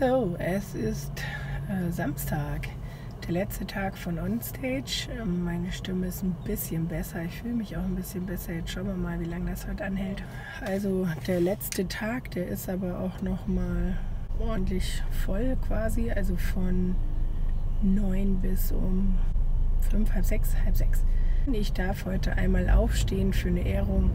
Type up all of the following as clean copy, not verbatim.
So, es ist Samstag, der letzte Tag von OnStage. Meine Stimme ist ein bisschen besser, ich fühle mich auch ein bisschen besser. Jetzt schauen wir mal, wie lange das heute anhält. Also der letzte Tag, der ist aber auch noch mal ordentlich voll quasi, also von 9 bis um 5, halb 6. Ich darf heute einmal aufstehen für eine Ehrung.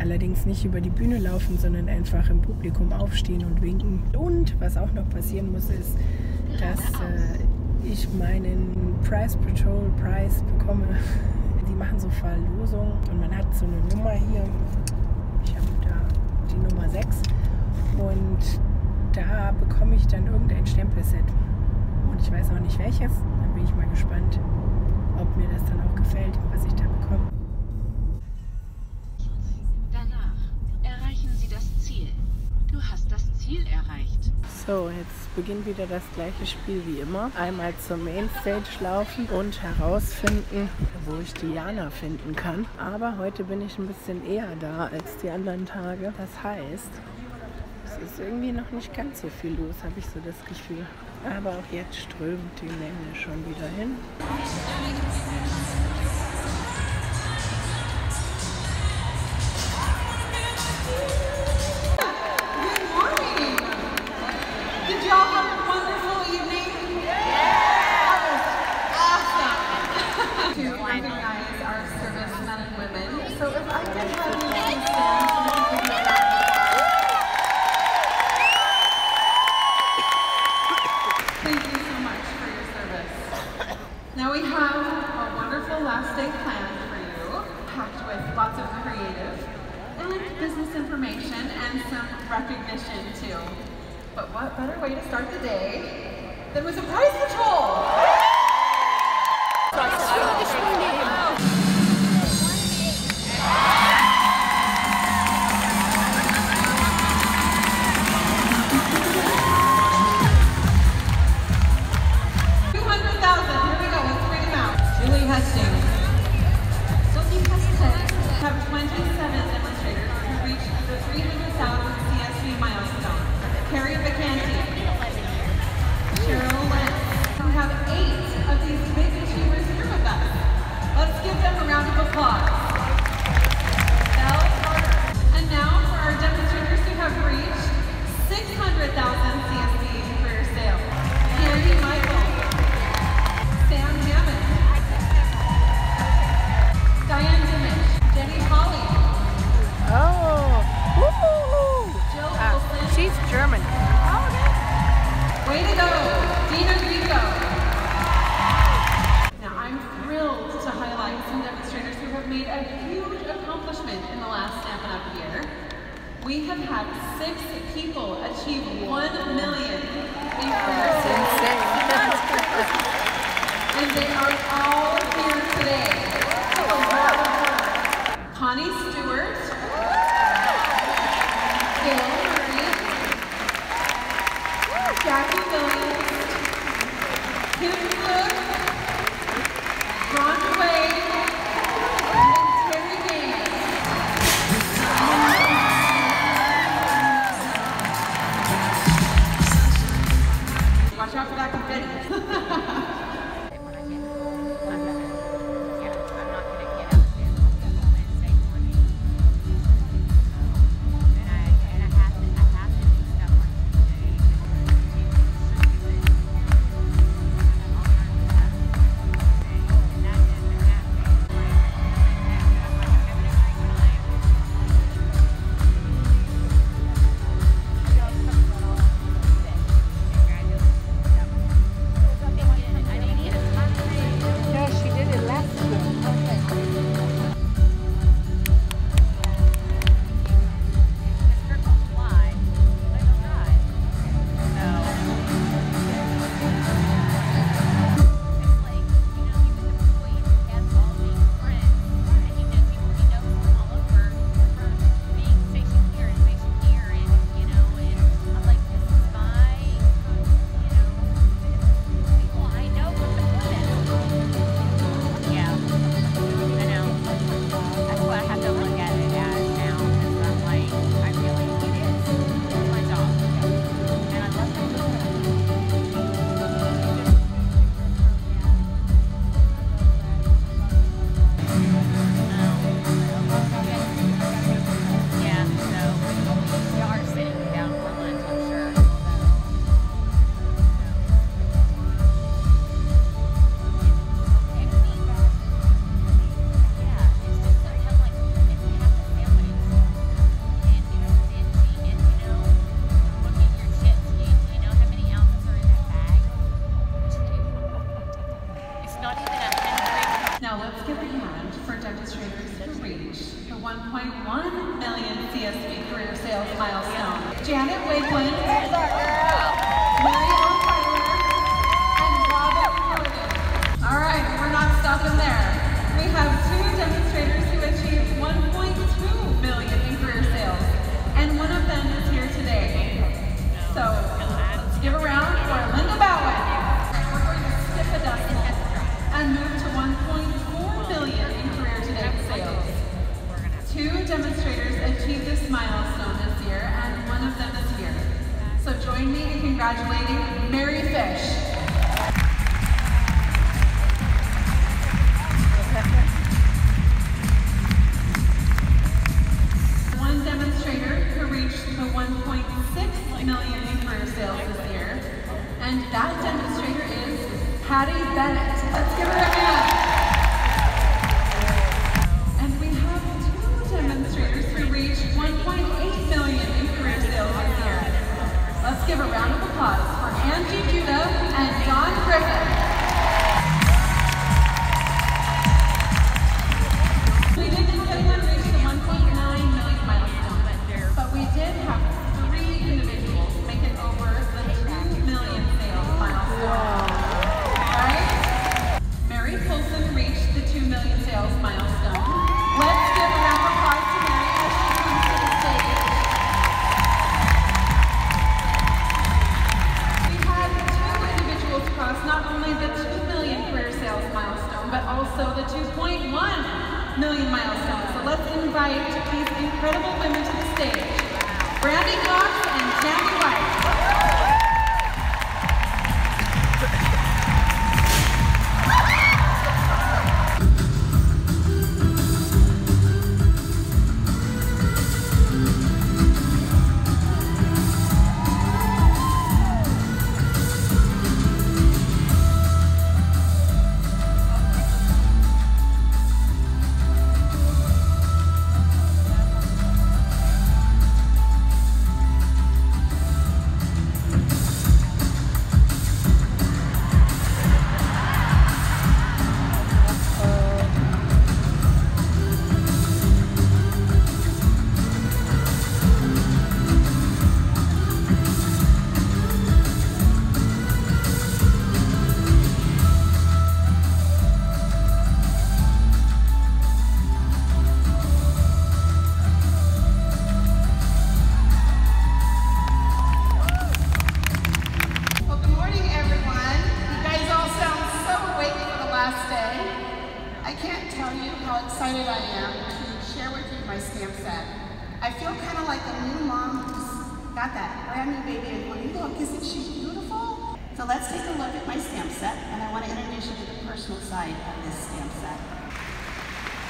Allerdings nicht über die Bühne laufen, sondern einfach im Publikum aufstehen und winken. Und was auch noch passieren muss, ist, dass ich meinen Prize Patrol Preis bekomme. Die machen so Verlosungen und man hat so eine Nummer hier. Ich habe da die Nummer 6 und da bekomme ich dann irgendein Stempelset. Und ich weiß auch nicht welches. Dann bin ich mal gespannt, ob mir das dann auch gefällt, was ich da bekomme. Du hast das Ziel erreicht. So, jetzt beginnt wieder das gleiche Spiel wie immer. Einmal zur Mainstage laufen und herausfinden, wo ich die Jana finden kann. Aber heute bin ich ein bisschen eher da als die anderen Tage. Das heißt, es ist irgendwie noch nicht ganz so viel los, habe ich so das Gefühl. Aber auch jetzt strömt die Menge schon wieder hin. Now we have a wonderful last day plan for you, packed with lots of creative and business information and some recognition too. But what better way to start the day than with a prize patrol? Have 27 demonstrators who reached the 300,000 CSV milestone. Carrie Vacanti, Cheryl Lentz. We have 8 of these big achievers here with us. Let's give them a round of applause. And now for our demonstrators who have reached 600,000 CSV career sales. Candy Michael, Sam Hammond, Diane Dimmish, Jenny Holly. Oh, woo-hoo-hoo. Jill Olsen. She's German. Oh, okay. Way to go, Dina Rico. Now I'm thrilled to highlight some demonstrators who have made a huge accomplishment in the last Stampin' Up year. We have had 6 people achieve 1 million in career sales. And they are all here today. Connie Stewart, Gail Murray, Jackie Williams, Kim Cook, Rhonda Wade, and Terry Gaines. Watch out for that confetti. 2 demonstrators achieved this milestone this year, and one of them is here. So join me in congratulating Mary Fish. One demonstrator who reached the 1.6 million in career sales this year, and that demonstrator is Patty Bennett. Let's give her a hand. And we have 2 demonstrators who reached 1.8 million in career sales this year. Let's give a round of applause for Angie Judah and John Griffin. We didn't have anyone reach the 1.9 million milestone, but we did have 3 individuals make it over the 2 million sales milestone. Right? Mary Coulson reached the 2 million sales milestone. Let's give a round of applause to Mary as she comes to the stage. We had 2 individuals cross not only the 2 million career sales milestone, but also the 2.1 million milestone. So let's invite these incredible women to the stage. Brandy Cox and Tammy White.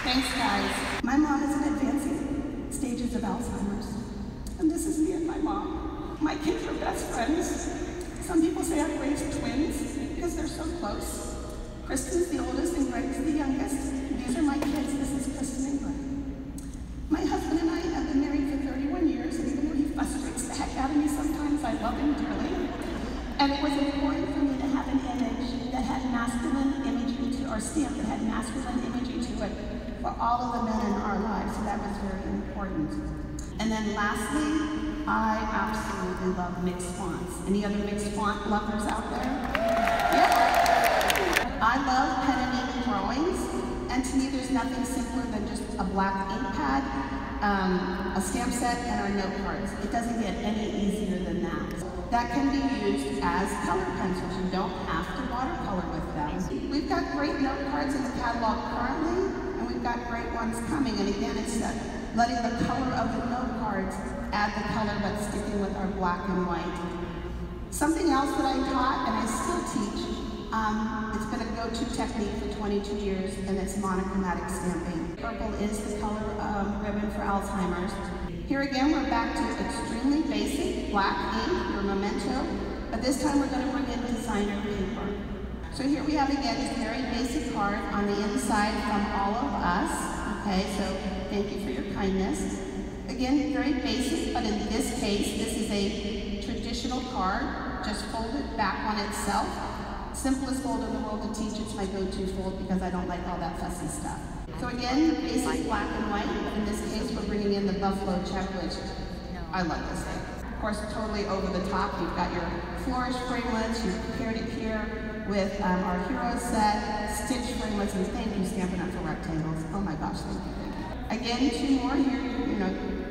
Thanks, guys. My mom is in advancing stages of Alzheimer's, and this is me and my mom. My kids are best friends. Some people say I've raised twins because they're so close. Kristen's the oldest and Greg's the youngest. These are my kids. This is Kristen and Greg. My husband and I have been married for 31 years, and even though he frustrates the heck out of me sometimes, I love him dearly. And it was important for me to have an image that had masculine imagery to, or stamp that had masculine imagery to it for all of the men in our lives, so that was very important. And then lastly, I absolutely love mixed fonts. Any other mixed font lovers out there? Yeah. I love pen and ink drawings, and to me there's nothing simpler than just a black ink pad, a stamp set, and our note cards. It doesn't get any easier than that. That can be used as color pencils. You don't have to watercolor with them. We've got great note cards in the catalog currently, and we've got great ones coming. And again, it's letting the color of the note cards add the color, but sticking with our black and white. Something else that I taught, and I still teach, it's been a go-to technique for 22 years, and it's monochromatic stamping. Purple is the color ribbon for Alzheimer's. Here again, we're back to extremely basic black ink, your memento, but this time we're going to bring in designer paper. So here we have again this very basic card on the inside from all of us. Okay, so thank you for your kindness. Again, very basic, but in this case, this is a traditional card, just folded back on itself. Simplest fold in the world to teach. It's my go-to fold because I don't like all that fussy stuff. So again, basic black and white, but in this case, we're bringing in the buffalo check, which I love this thing. Of course, totally over the top. You've got your flourish framelits, your peer-to-peer with our hero set, stitch framelits, and thank you, Stampin' Up for rectangles. Oh my gosh, thank you. Again, 2 more here,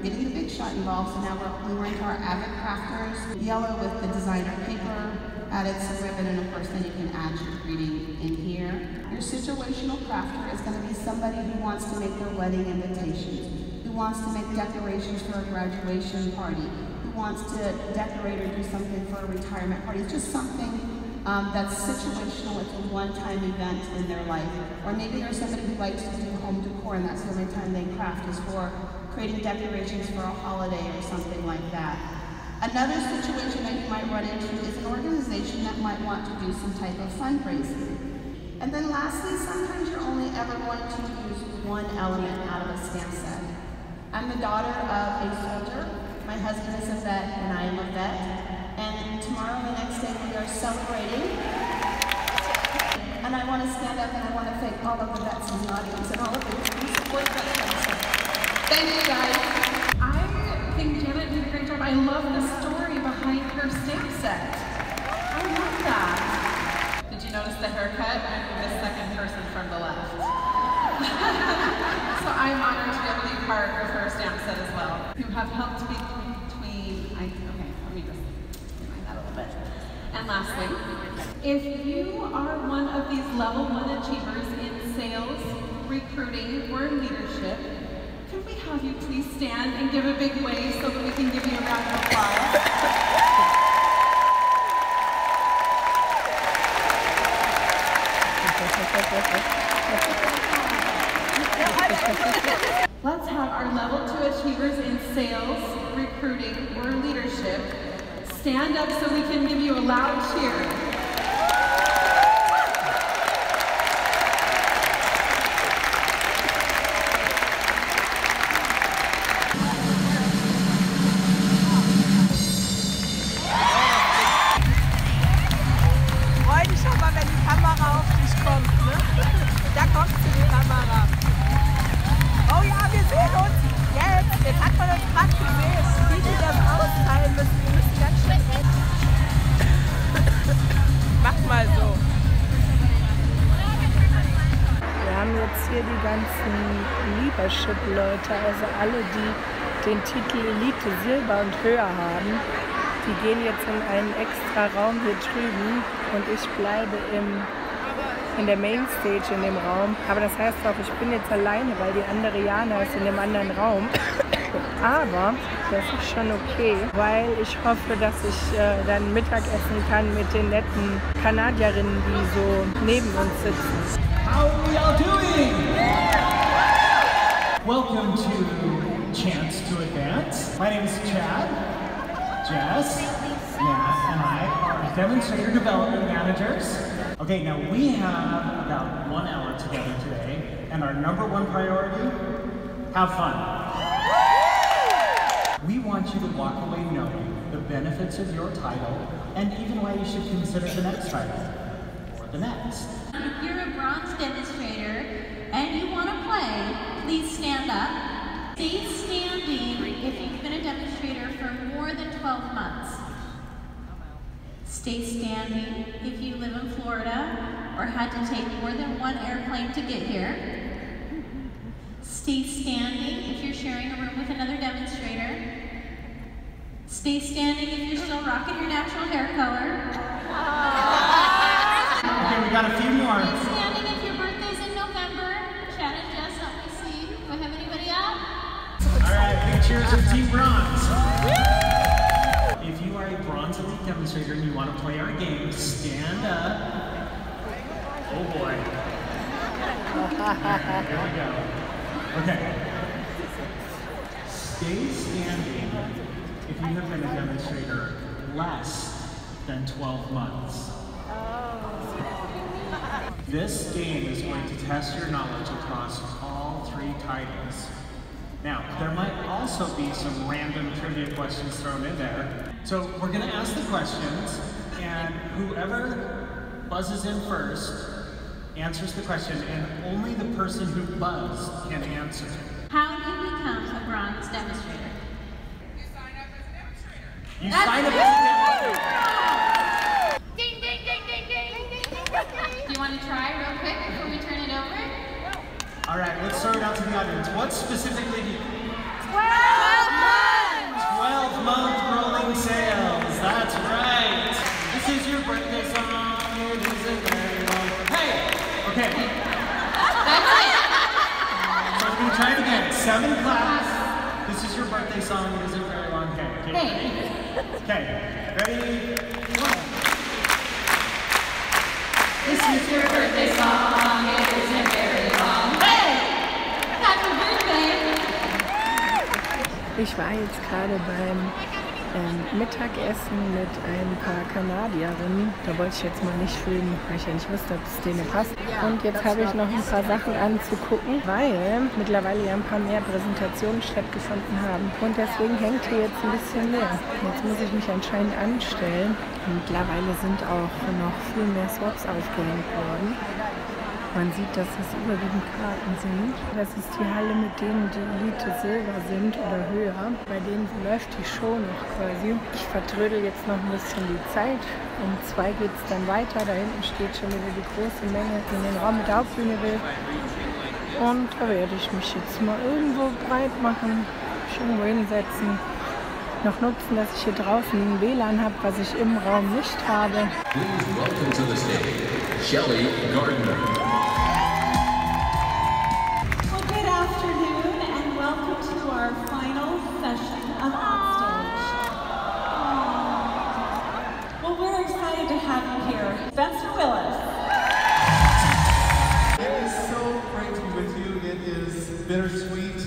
getting the big shot involved. So now we're into our avid crafters. Yellow with the designer paper, added some ribbon, and of course then you can add your greeting in here. Your situational crafter is going to be somebody who wants to make their wedding invitations, who wants to make decorations for a graduation party, who wants to decorate or do something for a retirement party. It's just something that's situational. It's a one-time event in their life. Or maybe there's somebody who likes to do home decor and that's the only time they craft is for creating decorations for a holiday or something like that. Another situation that you might run into is an organization that might want to do some type of fundraising. And then lastly, sometimes you're only ever going to use one element out of a stamp set. I'm the daughter of a soldier. My husband is a vet and I am a vet. And tomorrow, the next day, we are celebrating. And I want to stand up and I want to thank all of the vets in the audience and all of the people who support vets. Thank you, guys. I think Janet did a great job. I love the story behind her stamp set. I love that. Did you notice the haircut? I'm the second person from the left. So I'm honored to be able to be part of her stamp set as well. You have helped me And lastly, if you are one of these level 1 achievers in sales, recruiting, or leadership, could we have you please stand and give a big wave so that we can give you a round of applause? Let's have our level 2 achievers in sales, recruiting, or leadership stand up so we can give you a loud cheer. Freu dich schon mal, wenn die Kamera auf dich kommt, ne? Da kommt sie, die Kamera. Oh ja, wir sehen uns. Jetzt hat man uns gerade gesehen, wie die das austeilen müssen. Wir müssen ganz schnell hin. Mach mal so. Wir haben jetzt hier die ganzen Leadership-Leute, also alle, die den Titel Elite Silber und höher haben. Die gehen jetzt in einen extra Raum hier drüben und ich bleibe in der Mainstage in dem Raum. Aber das heißt auch, ich bin jetzt alleine, weil die andere Jana ist in dem anderen Raum. Aber das ist schon okay, weil ich hoffe, dass ich dann Mittag essen kann mit den netten Kanadierinnen, die so neben uns sitzen. How are we all doing? Welcome to Chance to Advance. My name is Chad. Jess, Nat, and I are demonstrator development managers. Okay, now we have about 1 hour together today, and our #1 priority, have fun. We want you to walk away knowing the benefits of your title, and even why you should consider the next title, or the next. If you're a bronze demonstrator and you want to play, please stand up. Stay standing if you've been a demonstrator for more than 12 months. Stay standing if you live in Florida or had to take more than 1 airplane to get here. Stay standing if you're sharing a room with another demonstrator. Stay standing if you're still rocking your natural hair color. Okay, we got a few more. Stay standing if your birthday's in November. Chad and Jess, help me see. Do I have anybody up? All right, big cheers for Team Bronze. If you are a Bronze Elite demonstrator and you want to play our game, stand up. Oh boy. Here we go. Okay. Stay standing if you have been a demonstrator less than 12 months. This game is going to test your knowledge across all 3 titles. Now, there might also be some random trivia questions thrown in there. So we're going to ask the questions, and whoever buzzes in first answers the question, and only the person who buzzed can answer. How do you become a bronze demonstrator? You sign up as a demonstrator. You sign up as a demonstrator. Ding, ding, ding, ding, ding, ding, ding, ding. Do you want to try real quick before we turn it over? All right, let's throw it out to the audience. What specifically do you... 12 months! 12-month rolling sales. That's right. This is your birthday song. It is a very long... Hey! Okay. That's it. So we're going to try it again. 7 claps. birthday song isn't very long. Okay. Hey. Okay. Ready? One. This is your birthday song, it isn't very long. Hey! Happy birthday! Ich war jetzt gerade beim Mittagessen mit ein paar Kanadierinnen. Da wollte ich jetzt mal nicht filmen, weil ich ja nicht wusste, ob es denen passt. Und jetzt habe ich noch ein paar Sachen anzugucken, weil mittlerweile ja ein paar mehr Präsentationen stattgefunden haben. Und deswegen hängt hier jetzt ein bisschen mehr. Jetzt muss ich mich anscheinend anstellen. Mittlerweile sind auch noch viel mehr Swaps aufgehängt worden. Man sieht, dass es überwiegend Karten sind. Das ist die Halle mit denen, die Elite Silber sind oder höher. Bei denen läuft die Show noch quasi. Ich vertrödel jetzt noch ein bisschen die Zeit. Um 2 geht es dann weiter. Da hinten steht schon wieder die große Menge, die in den Raum mit der Hauptbühne will. Und da werde ich mich jetzt mal irgendwo breit machen, mich irgendwo hinsetzen. Noch nutzen, dass ich hier draußen ein WLAN habe, was ich im Raum nicht habe. Please welcome to the stage, Shelly Gardner. Well, good afternoon and welcome to our final session of OnStage. Well, we're excited to have you here. Spencer Willis. It is so great to be with you. It is bittersweet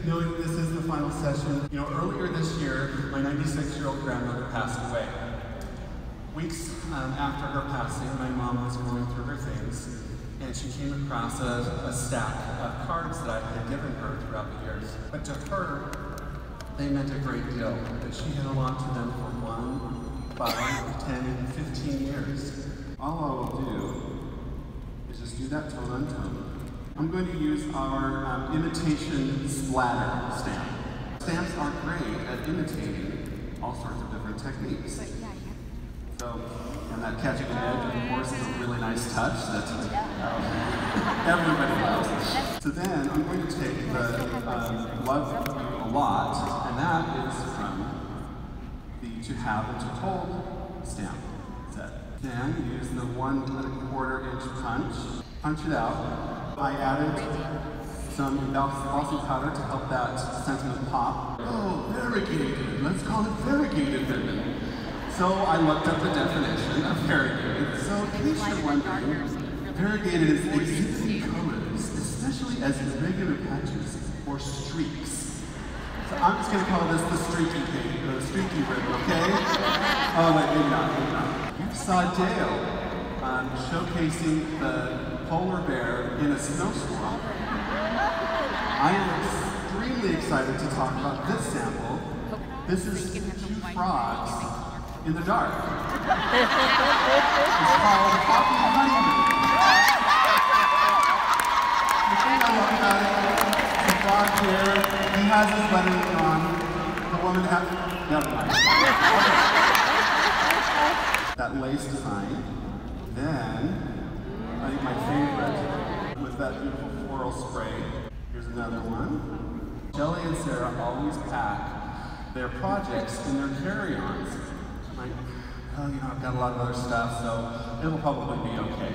knowing this is the final session. You know, earlier this year, my 96-year-old grandmother passed away. Weeks after her passing, my mom was going through her things, and she came across a stack of cards that I had given her throughout the years. But to her, they meant a great deal, that she had held on to them for 1, 5, 10, and 15 years. All I will do is just do that tone on tone. I'm going to use our imitation splatter stamp. Stamps are great at imitating all sorts of different techniques. So, and that catching the edge, of course, is a really nice touch that everybody loves. So then I'm going to take the Love You a Lot, and that is from the To Have and To Hold stamp set. Then use the 1 1/4 inch punch it out. I added some embossing powder to help that sentiment pop. Oh, variegated. Let's call it variegated ribbon. So I looked up the definition of variegated. So in case you're wondering, variegated is exhibiting colors, especially as irregular patches or streaks. So I'm just going to call this the streaky ribbon, okay? Oh, wait, maybe not. You saw Dale showcasing the polar bear in a snowstorm. I am extremely excited to talk about this sample. This is 2 frogs in the dark. It's called Happy Honeymoon. The thing I love about it, the frog here, he has his lettering on. The woman has, never mind. Okay. That lace design. Then, I think my favorite was that beautiful floral spray. Here's another one. Shelly and Sarah always pack their projects in their carry-ons. I'm like, oh, you know, I've got a lot of other stuff, so it'll probably be okay.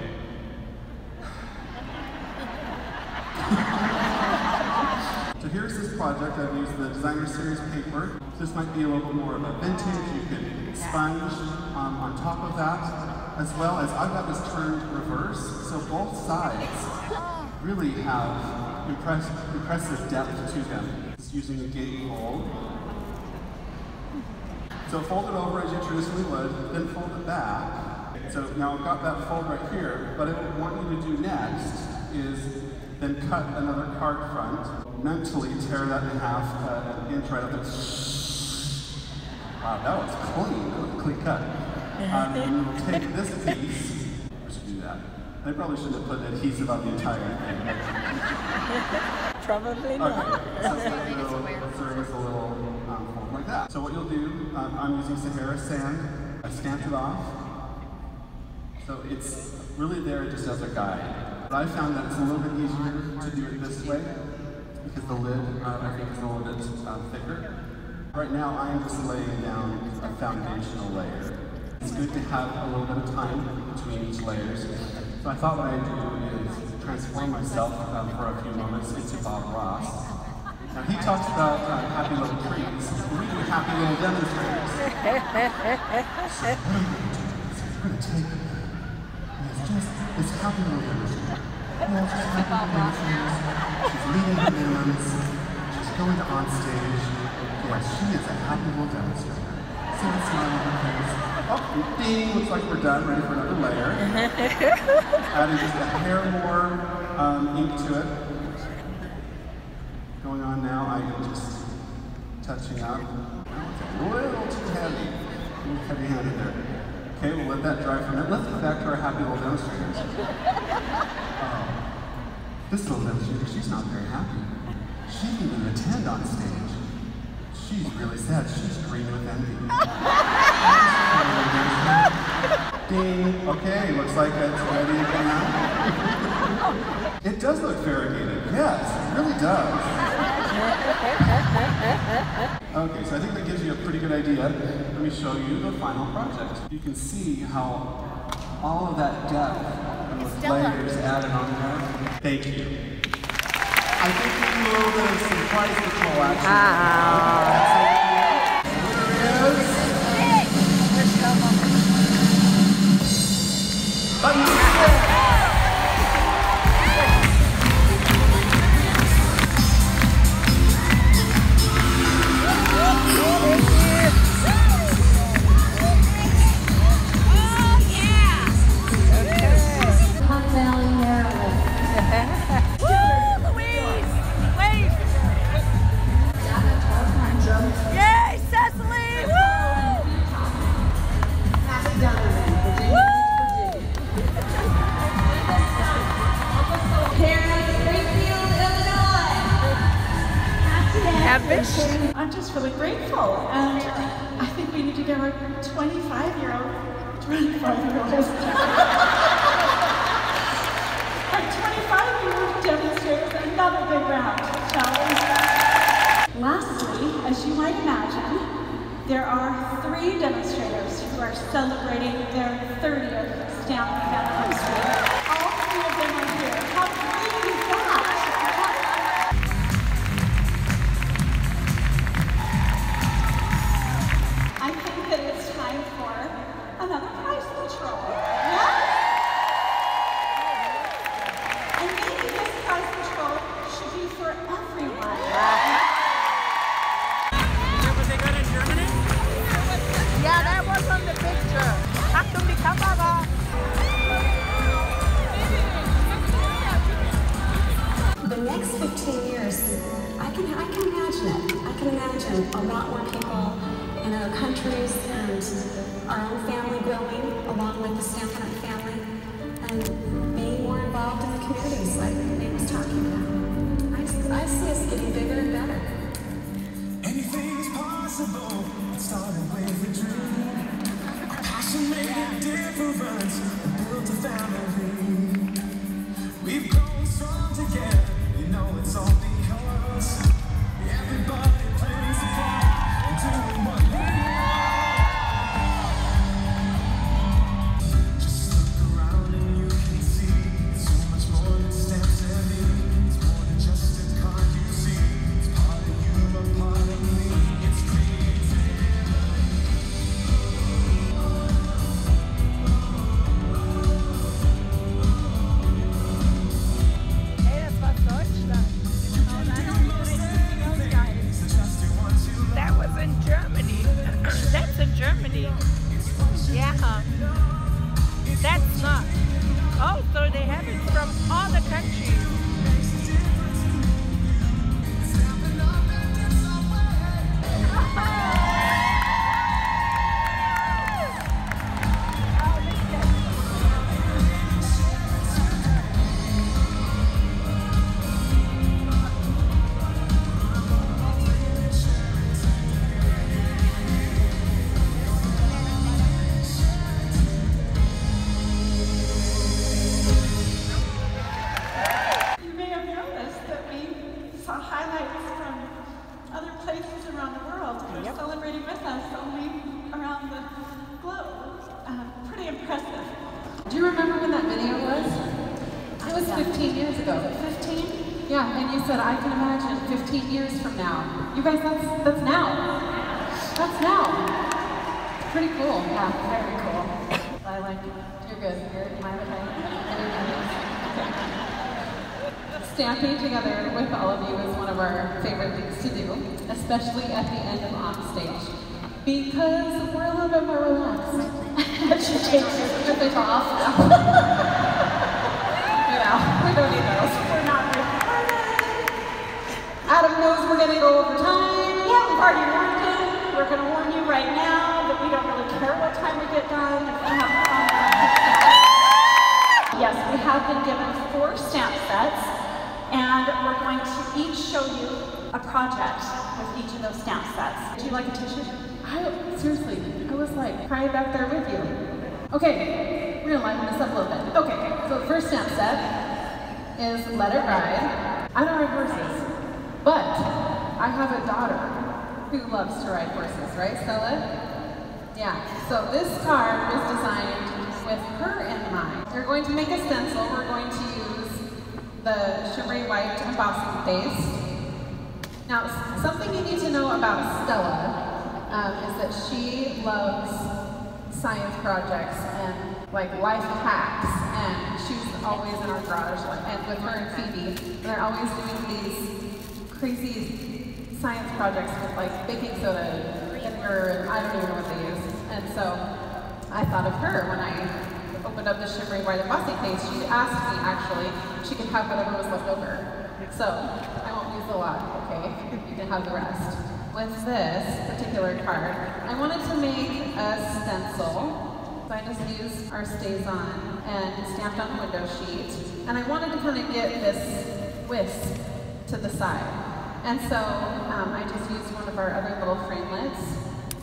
So here's this project. I've used the designer series paper. This might be a little bit more of a vintage. You can sponge on top of that. As well as I've got this turned reverse, so both sides really have impressive depth to them. Just using a gatefold. So fold it over as you traditionally would, then fold it back. So now I've got that fold right here, but what I want you to do next is then cut another card front, mentally tear that in half, an inch right up there. Wow, that was clean, that was a clean cut. And we'll take this piece, we should do that. They probably should have put adhesive on the entire thing. Probably not. Okay, so it'll serve as a little fold like that. So what you'll do, I'm using Sahara sand. I stamped it off. So it's really there just as a guide. But I found that it's a little bit easier to do it this way because the lid, I think, is a little bit thicker. Right now, I am just laying down a foundational layer. It's good to have a little bit of time between each layers. So I thought what I'd do is transform myself for a few moments into Bob Ross. Now he talks about happy little trees. We do happy little demonstrators. So what I'm going to do is I'm going to take it. It's happy little demonstrators. Yeah, just happy little demonstrators. She's meeting her minimums. She's going to OnStage. Yeah, she is a happy little demonstrator. See the smile on her face. Oh, ding! Looks like we're done. Ready for another layer. Adding just a hair more ink to it. Going on now, I am just touching up. Oh, it's a little too heavy. A little heavy-handed there. Okay, we'll let that dry for a minute. Let's get back to our happy little demonstrators. This little demonstrator, she's not very happy. She didn't even attend on stage. She's really sad. She's green with envy. Ding. Okay, looks like that's ready to come out. It does look variegated. Yes, it really does. Okay, so I think that gives you a pretty good idea. Let me show you the final project. You can see how all of that depth and those layers added on there. Thank you. I think we need a little bit of surprise control action. I'm just really grateful, and I think we need to give our 25-year-old our 25-year-old demonstrators another big round, shall we? Lastly, as you might imagine, there are 3 demonstrators who are celebrating their 30th Stampin' Up anniversary. All 3 of them are here. How great is that? Another prize control. Yeah? And maybe this prize control should be for everyone. Was they good in Germany? Yeah, that was on the picture. Achtung, die Kamera. The next 15 years, I can imagine it. I can imagine a lot more people in other countries and our own family growing along with the Stampin' Up family and being more involved in the communities like Nate was talking about. I see us getting bigger and better. Anything is possible. It started with a dream. A passion made a difference and built a family. We've grown strong together. You know it's all because everybody plays a part in doing what we want. Do you remember when that video was? It was 15 years ago. 15? Yeah, and you said, I can imagine 15 years from now. You guys, that's now. That's now. Pretty cool. Yeah, very cool. I like it. You're good. You're my okay. Stamping together with all of you is one of our favorite things to do, especially at the end of OnStage, because we're a little bit more relaxed. She takes the thing off. You know, we don't need those. We're not recording. Adam knows we're going to go over time. Yeah, we've already warned him. We're going to warn you right now that we don't really care what time we get done. If we have fun. Yes, we have been given 4 stamp sets, and we're going to each show you a project with each of those stamp sets. Do you like a tissue? Seriously, I was like crying back there with you. Okay, we're gonna liven this up a little bit. Okay, so the first stamp set is Let It Ride. I don't ride horses, but I have a daughter who loves to ride horses, right, Stella? Yeah, so this card was designed with her in mind. We're going to make a stencil. We're going to use the shimmery white embossing paste. Now, something you need to know about Stella is that she loves science projects and like life hacks, and she's always in our garage, and with her and Phoebe, they're always doing these crazy science projects with like baking soda, vinegar, and I don't even know what they use. And so I thought of her when I opened up the shimmery white embossing paste. She asked me actually she could have whatever was left over. So I won't use a lot, okay? You can have the rest. With this particular card, I wanted to make a stencil. So I just used our Stays On and stamped on a window sheet. And I wanted to kind of get this wisp to the side. And so I just used one of our other little framelits.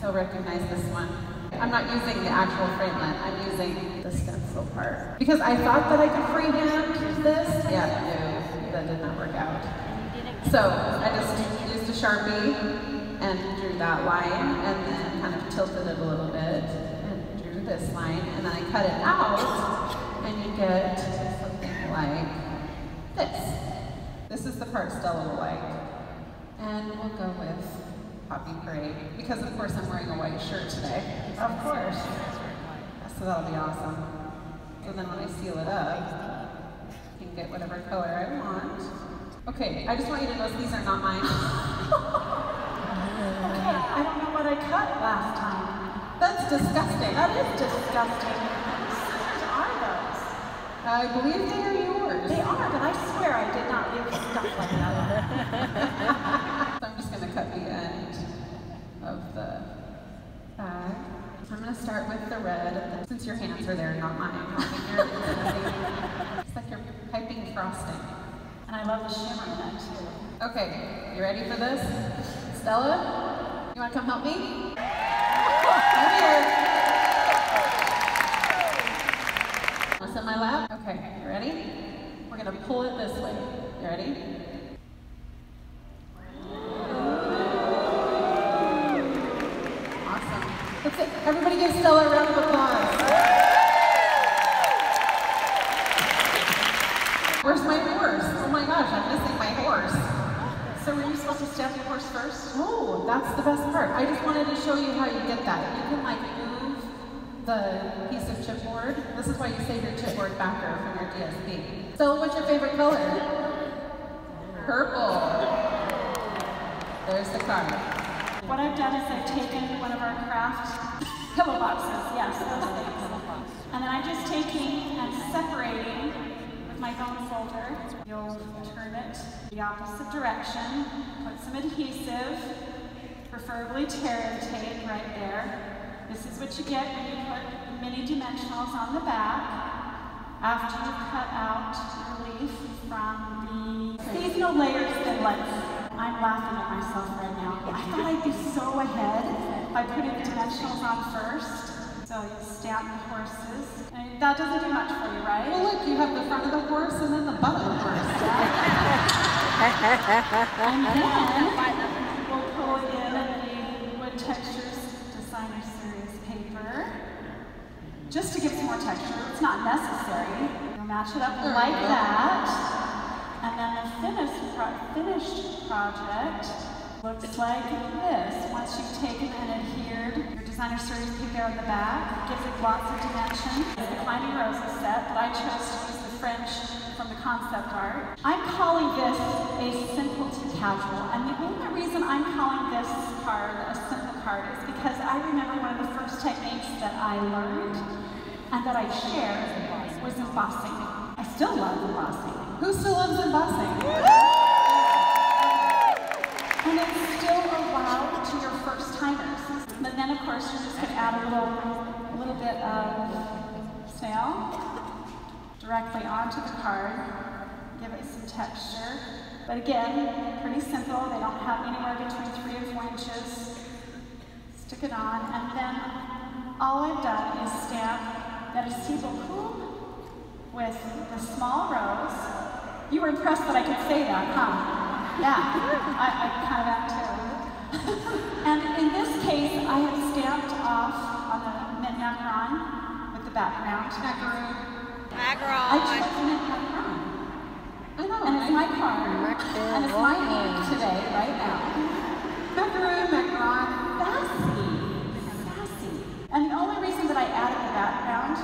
You'll recognize this one. I'm not using the actual framelit, I'm using the stencil part. Because I thought that I could freehand this. Yeah, no, that did not work out. So I just used a Sharpie and drew that line, and then kind of tilted it a little bit, and drew this line, and then I cut it out, and you get something like this. This is the part Stella will like. And we'll go with Poppy Parade, because of course I'm wearing a white shirt today. Of course. So that'll be awesome. So then when I seal it up, you can get whatever color I want. Okay, I just want you to know these are not mine. Okay, I don't know what I cut last time. That's disgusting. That is disgusting. Whose scissors are those? I believe they are yours. They are, but I swear I did not leave stuff like that. So I'm just going to cut the end of the bag. I'm going to start with the red. Since your hands are there, not mine. It's like you're piping frosting. And I love the shimmer in it too. Okay, you ready for this? Stella, you want to come help me? Come here. Want to sit in my lap? Okay, you ready? We're going to pull it this way. You ready? Awesome. That's it. Everybody give Stella a round of applause. Where's my horse? Oh my gosh, I'm missing my horse. So were you supposed to stamp your horse first? Oh, that's the best part. I just wanted to show you how you get that. You can like move the piece of chipboard. This is why you save your chipboard backer from your DSP. So what's your favorite color? Purple. There's the card. What I've done is I've taken one of our craft pillow boxes, yes, those things. And then I'm just taking and separating my bone folder. You'll turn it the opposite direction, put some adhesive, preferably tear tape right there. This is what you get when you put mini dimensionals on the back after you've cut out your leaf from the seasonal layers thinlets. I'm laughing at myself right now. I thought I'd be so ahead by putting the dimensionals on first. So you stamp the horses. And that doesn't do much for you, right? Well, look, you have the front of the horse and then the butt of the horse. And then we'll pull in the wood textures designer series paper. Just to give some more texture. It's not necessary. You'll match it up like that. And then the finished project looks like this. Once you've taken and adhered your designer series paper there on the back, it gives it lots of dimension. It's the Climbing Roses set, but I chose to use the French from the concept art. I'm calling this a simple to casual, and the only reason I'm calling this card a simple card is because I remember one of the first techniques that I learned and that I shared was embossing. I still love embossing. Who still loves embossing? And it's still allowed to your first timers. But then of course you're just going to add a little bit of snail directly onto the card, give it some texture. But again, pretty simple. They don't have anywhere between 3 and 4 inches. Stick it on, and then all I've done is stamp that merci beaucoup with the small rose. You were impressed that I could say that, huh? Yeah, I kind of am too. And in this case, I have stamped off on the mint macaron with the background. Macaron. I chose mint macaron. I know, and it's my card. And it's my ink today, right now. Macaron. Sassy. And the only reason that I added the background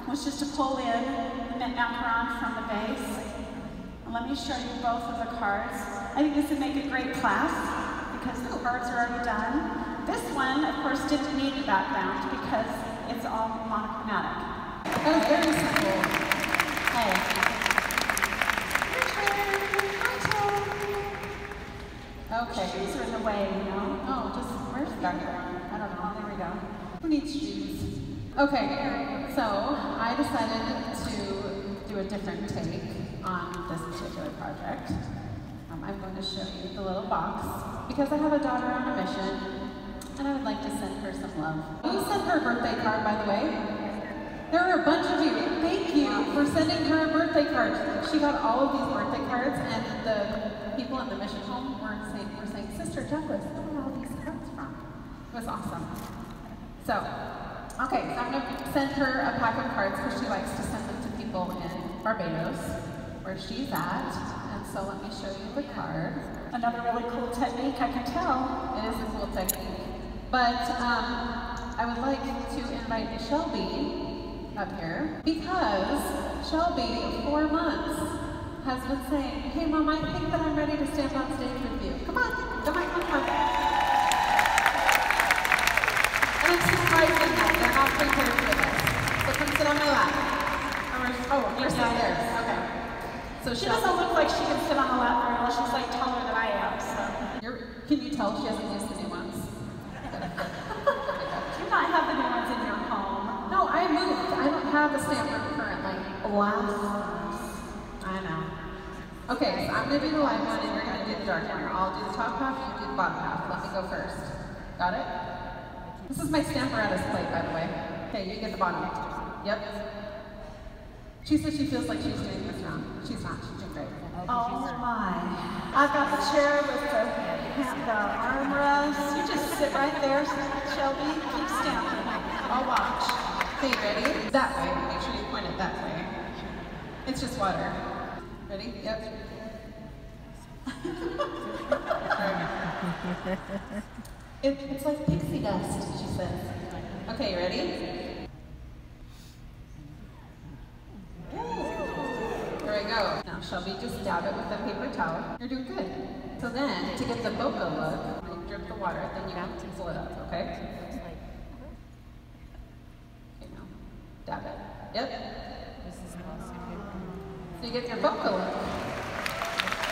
was just to pull in the mint macaron from the base. And let me show you both of the cards. I think this would make a great class because the cards are already done. This one, of course, didn't need a background because it's all monochromatic. That was very simple. Hey. Okay, shoes are in the way, you know? Oh, just, where's the background? I don't know, there we go. Who needs shoes? Okay, so I decided to do a different take on this particular project. I'm going to show you the little box because I have a daughter on a mission and I would like to send her some love. Who sent her a birthday card, by the way? There are a bunch of you. Thank you for sending her a birthday card. She got all of these birthday cards and the people in the mission home were saying, Sister Douglas, where are all these cards from? It was awesome. So, okay, so I'm going to send her a pack of cards because she likes to send them to people in Barbados, where she's at. And so let me show you the card. Another really cool technique, I can tell. It is a cool technique. But I would like to invite Shelby up here because Shelby, 4 months, has been saying, hey Mom, I think that I'm ready to stand on stage with you. Come on, come on, come on. And I'm surprising them. They're not prepared for this. So come sit on my lap. Oh, you're sitting there. Okay. So she doesn't look like she can sit on the lap very well. She's like taller than I am. So can you tell she hasn't used the new ones? Do you not have the new ones in your home? No, I moved. I don't have a stamp room currently. Blasphemous. I know. Okay, so I'm going to do the live one and you're going to do the dark one. I'll do the top half, you do the bottom half. Let me go first. Got it? This is my Stamparatus plate, by the way. Okay, you get the bottom. Yep. She says she feels like she's doing this wrong. She's not. She's doing great. Oh my. I've got the chair with the armrest. You just sit right there, Shelby. Keep stamping. I'll watch. Okay, ready? That way. Make sure you point it that way. It's just water. Ready? Yep. It's like pixie dust, she says. Okay, you ready? There we go. Now Shelby, just dab it with a paper towel. You're doing good. So then, to get the bokeh look, when you drip the water, then you have to pull it up, okay? Okay, now, dab it. Yep. So you get your bokeh look.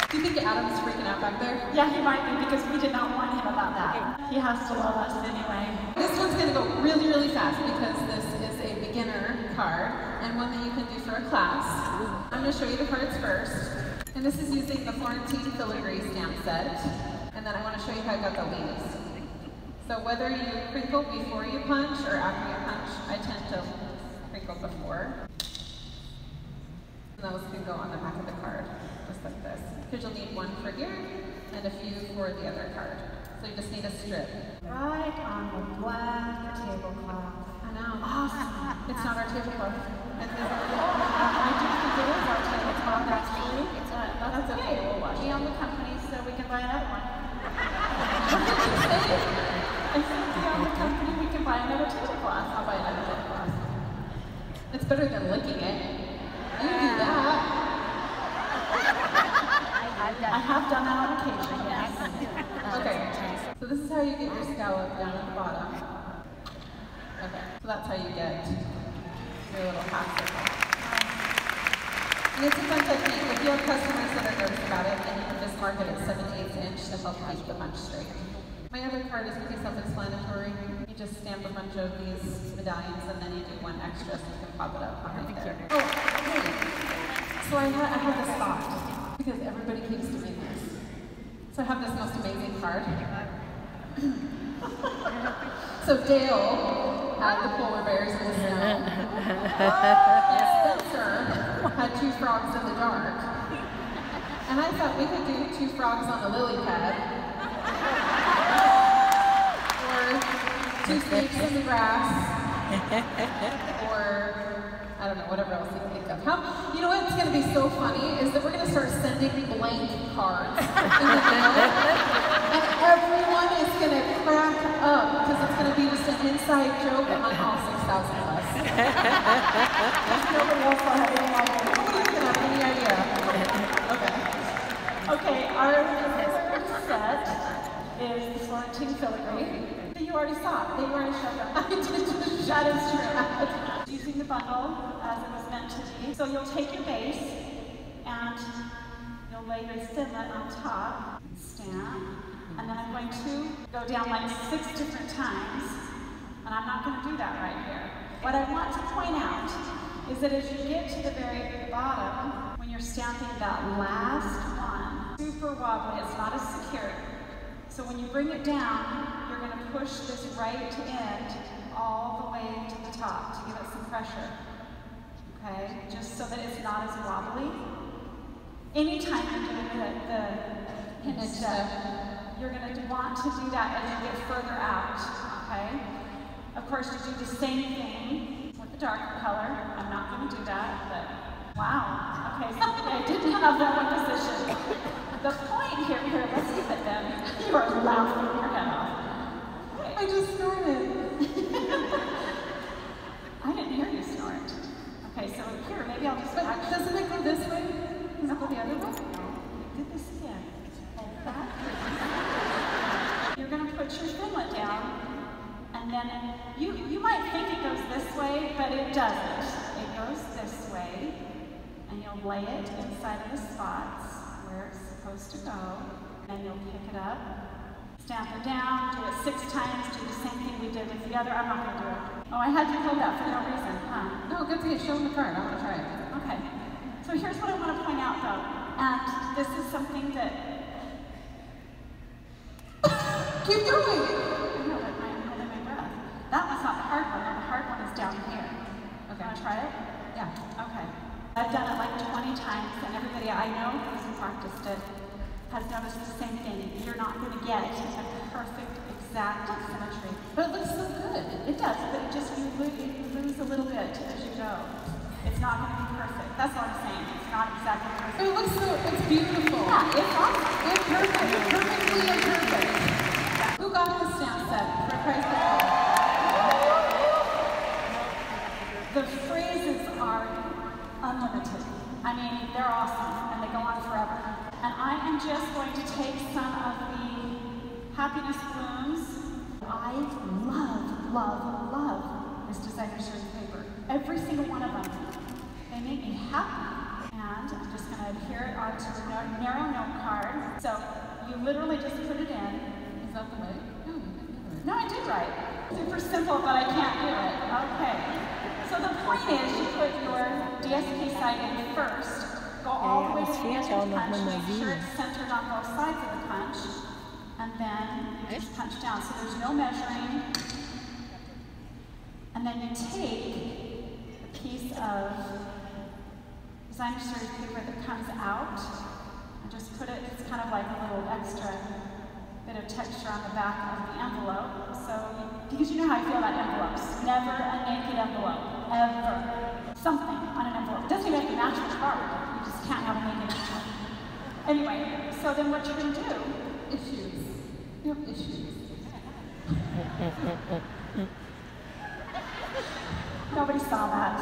Do you think Adam's freaking out back there? Yeah, he might be because we did not warn him about that. He has to love us anyway. This one's going to go really, really fast because this is a beginner card and one that you can do for a class. I'm going to show you the cards first. And this is using the Florentine filigree stamp set. And then I want to show you how I got the leaves. So whether you crinkle before you punch or after you punch, I tend to crinkle before. And those can go on the back of the card, just like this. Because you'll need one for here and a few for the other card. So you just need a strip. Right on the black tablecloth. I know. Awesome. It's not our tablecloth. I do think it is our tablecloth, actually. That's okay. We'll watch. We own the company, so we can buy another one. What did you say? I said we own the company, we can buy another tablecloth. I'll buy another tablecloth. It's better than licking it. You do that. I have done that on occasion, yes. Okay, so this is how you get your scallop down at the bottom. Okay, so that's how you get your little half circle. And it's a fun technique. If you have customers that are nervous about it, then you can just mark it at 7/8 inch to help keep the bunch straight. My other card is pretty self-explanatory. You just stamp a bunch of these medallions and then you do one extra so you can pop it up behind there. Oh, okay. So I had this thought, because everybody keeps doing this. So I have this most amazing card. So Dale had the polar bears in the snow. And Spencer had 2 frogs in the dark. And I thought we could do 2 frogs on the lily pad. Or 2 snakes in the grass. Or I don't know, whatever else you can think of. You know what's going to be so funny is that we're going to start sending blank cards in the mail, and everyone is going to crack up because it's going to be just an inside joke among all 6,000 of us. Nobody else will have any idea. Nobody's going to have any idea. Okay. Okay, our third set is the Florentine filigree. You already saw it. They already showed up. That is true. Using the bundle as it was meant to be. So you'll take your base and you'll lay your thinlet on top, stamp, and then I'm going to go down like 6 different times, and I'm not going to do that right here. What I want to point out is that as you get to the very bottom, when you're stamping that last one, super wobbly, it's not as secure. So when you bring it down, you're going to push this right end all the way to the top to give it some pressure. Okay? Just so that it's not as wobbly. Anytime you're doing the hinge step, you're going to want to do that as you get further out. Okay? Of course, you do the same thing with the darker color. I'm not going to do that, but wow. Okay, so I didn't have that one position. The point here, let's see it then. You are laughing your head off. Okay. I just snorted. I didn't hear you snort. Okay, so here, maybe I'll just... But doesn't it go this way? Does it go the other way? Do this again. Hold that. You're going to put your thinlet down, and then you might think it goes this way, but it doesn't. It goes this way, and you'll lay it inside of the spots where it's supposed to go, and you'll pick it up, stamp it down, do it 6 times, do the same thing we did with the other. I'm not going to do it. Oh, I had you hold that for no reason, huh? No, good to get shown the card. I want to try it. Okay. So here's what I want to point out, though, and this is something that... Keep going! I know, but I'm holding my breath. That one's not the hard one, and the hard one is down here. Okay. Want to try it? Yeah. Okay. I've done it like 20 times, and everybody I know who's practiced it has noticed the same thing. You're not going to get a perfect, exact symmetry. But it looks so good. It does, but it just, you lose a little bit as you go. It's not going to be perfect. That's what I'm saying. It's not exactly perfect. It looks so, it's beautiful. Yeah, it's awesome. It's perfect. It's perfectly imperfect. Yeah. Who got this stamp set? For Christ's sake. The phrases are unlimited. I mean, they're awesome, and they go on forever. And I am just going to take some of the happiness blooms. I love this designer series paper. Every single one of them. They make me happy. And I'm just going to adhere it onto a narrow note card. So you literally just put it in. Is that the way? No, I did right. Super simple, but I can't do it. Okay. So the point is, you put your DSP side in first, go all the way to the end of the punch, make sure it's centered on both sides of the punch, and then you just punch down. So there's no measuring. And then you take a piece of designer series paper that comes out, and just put it, it's kind of like a little extra bit of texture on the back of the envelope. So, because you know how I feel about envelopes. Never a naked envelope. Ever. Something on an envelope. It doesn't even have to match the card. You just can't have a naked envelope. Anyway, so then what you're going to do, issues. You have issues. Nobody saw that.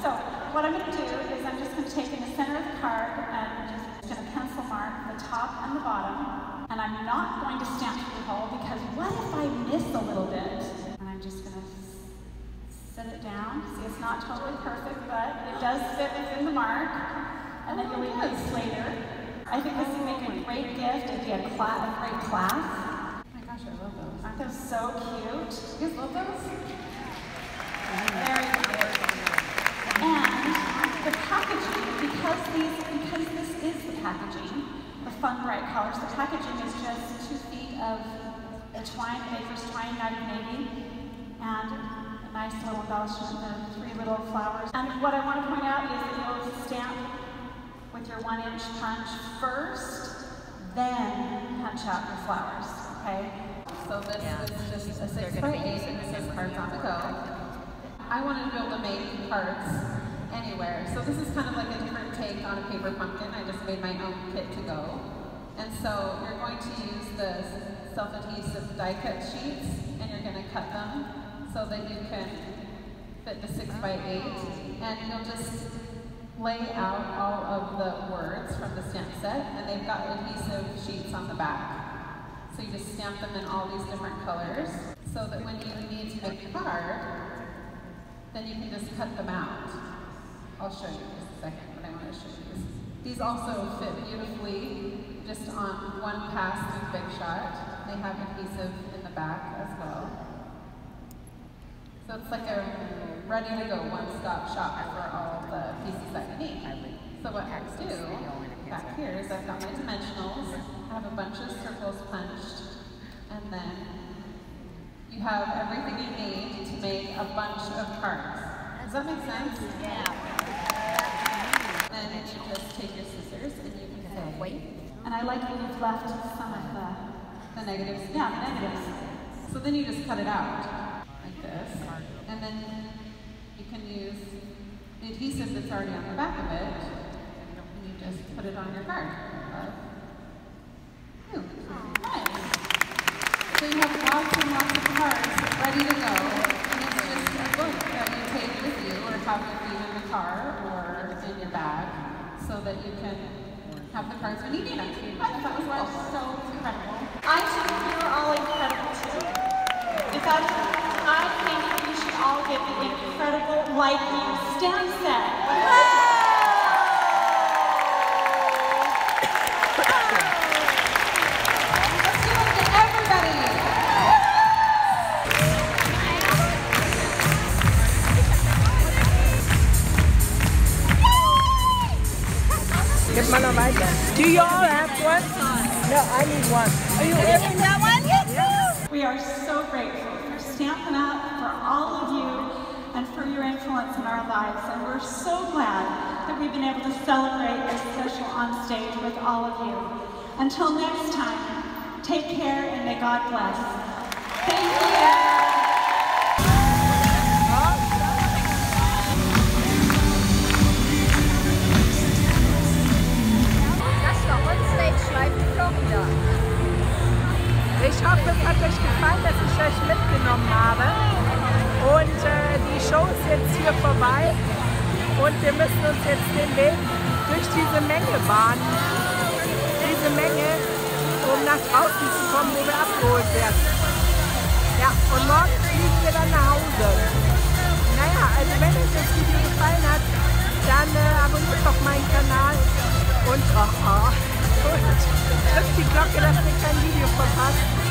So what I'm going to do is I'm just going to take in the center of the card and just going to pencil mark the top and the bottom. And I'm not going to stamp through the hole because what if I miss a little bit? And I'm just going to set it down. See, it's not totally perfect, but it does fit within the mark. And then you'll use later. I think this would make a great gift. It'd be a great class. Oh my gosh, I love those. Aren't those so cute? You guys love those? Very cute. And the packaging, because this is the packaging, the fun bright colors, the packaging is just 2 feet of the twine, Baker's twine, knitted navy, and a nice little embellishment, the 3 little flowers. And what I want to point out is that you'll stamp with your 1-inch punch first, then punch out your flowers, okay? So this is just a 6x8, and this is cards on the go. I wanted to be able to make cards anywhere. So this is kind of like a different take on a paper pumpkin. I just made my own kit to go. And so you're going to use the self-adhesive die cut sheets, and you're going to cut them so that you can fit the 6x8. And you'll just lay out all of the words from the stamp set, and they've got adhesive sheets on the back. So you just stamp them in all these different colors, so that when you need to make a card, then you can just cut them out. I'll show you in just a second, but I want to show you this. These also fit beautifully just on one pass through Big Shot. They have adhesive in the back as well. So it's like a ready-to-go one-stop shop for all the pieces that you need. So what I do back here is I've got my dimensionals, I have a bunch of circles punched, and then you have everything you need to make a bunch of cards. Does that make sense? Yeah. Then you just take your scissors and you can say, wait. And I like that you've left some of the negatives. Yeah, the negatives. So then you just cut it out like this. And then you can use the adhesive that's already on the back of it. And you just put it on your card. Nice. So you have lots and lots of cards ready to go, and it's just a book that you take with you or have with you in the car or in your bag so that you can have the cards when you need them. I thought it was so incredible. I think you're all incredible too. In fact, I think you should all get the incredible Lightning stamp set. Get one weiter. Do you all have one? No, I need one. Are you getting that one? Yes. We are so grateful for Stampin' Up, for all of you, and for your influence in our lives. And we're so glad that we've been able to celebrate this special on stage with all of you. Until next time, take care and may God bless. Thank you. Ich hoffe, es hat euch gefallen, dass ich euch mitgenommen habe. Und die Show ist jetzt hier vorbei. Und wir müssen uns jetzt den Weg durch diese Menge bahnen. Diese Menge, um nach draußen zu kommen, wo wir abgeholt werden. Ja, und morgen fliegen wir dann nach Hause. Naja, also wenn euch das Video gefallen hat, dann abonniert doch meinen Kanal und drückt die Glocke, dass ihr kein Video verpasst.